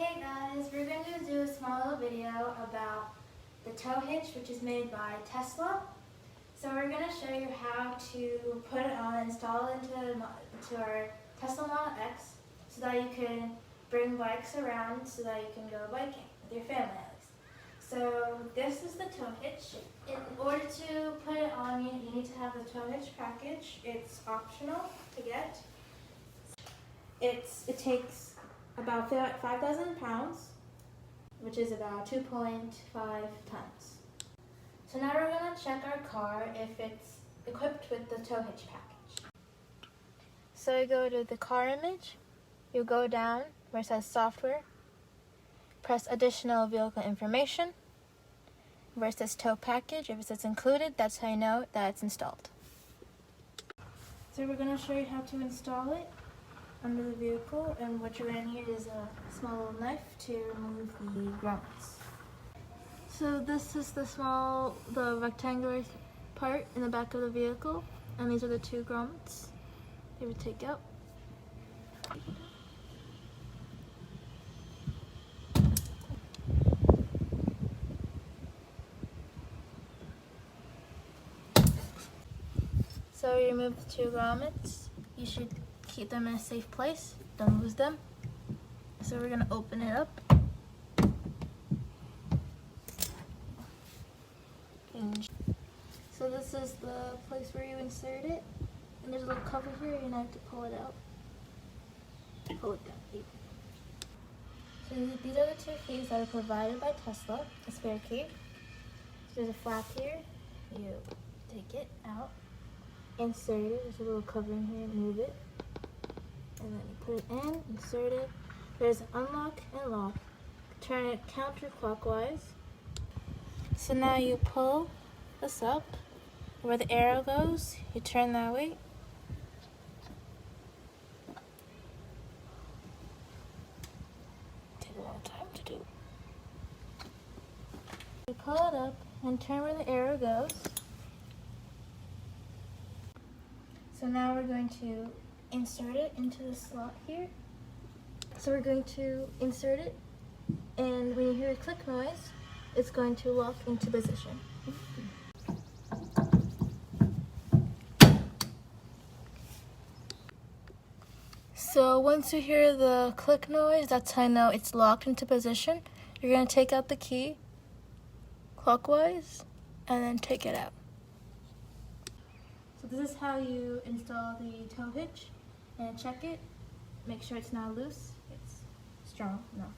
Hey guys, we're going to do a small little video about the tow hitch, which is made by Tesla. So we're going to show you how to put it on, install it into our Tesla Model X so that you can bring bikes around so that you can go biking with your family at least. So this is the tow hitch. In order to put it on, you need to have the tow hitch package. It's optional to get. It takes about 5,000 pounds, which is about 2.5 tons. So now we're going to check our car if it's equipped with the tow hitch package. So you go to the car image, you go down where it says software, press additional vehicle information, where it says tow package. If it says included, that's how you know that it's installed. So we're going to show you how to install it under the vehicle, and what you're going to need is a small little knife to remove the grommets. So this is the rectangular part in the back of the vehicle, and these are the two grommets they would take out. So you remove the two grommets. You should keep them in a safe place, don't lose them. So we're going to open it up. So this is the place where you insert it, and there's a little cover here, you're going to have to pull it out. Pull it down. So these are the two keys that are provided by Tesla, a spare key. So there's a flap here, you take it out, insert it, there's a little covering here, move it. And then you put it in, insert it. There's unlock and lock. Turn it counterclockwise. So now you pull this up. Where the arrow goes, you turn that way. Take a long time to do. You pull it up and turn where the arrow goes. So now we're going to insert it into the slot here. So we're going to insert it, and when you hear a click noise, it's going to lock into position. So once you hear the click noise, that's how you know it's locked into position. You're going to take out the key clockwise and then take it out. So this is how you install the tow hitch, and check it. Make sure it's not loose. It's strong enough.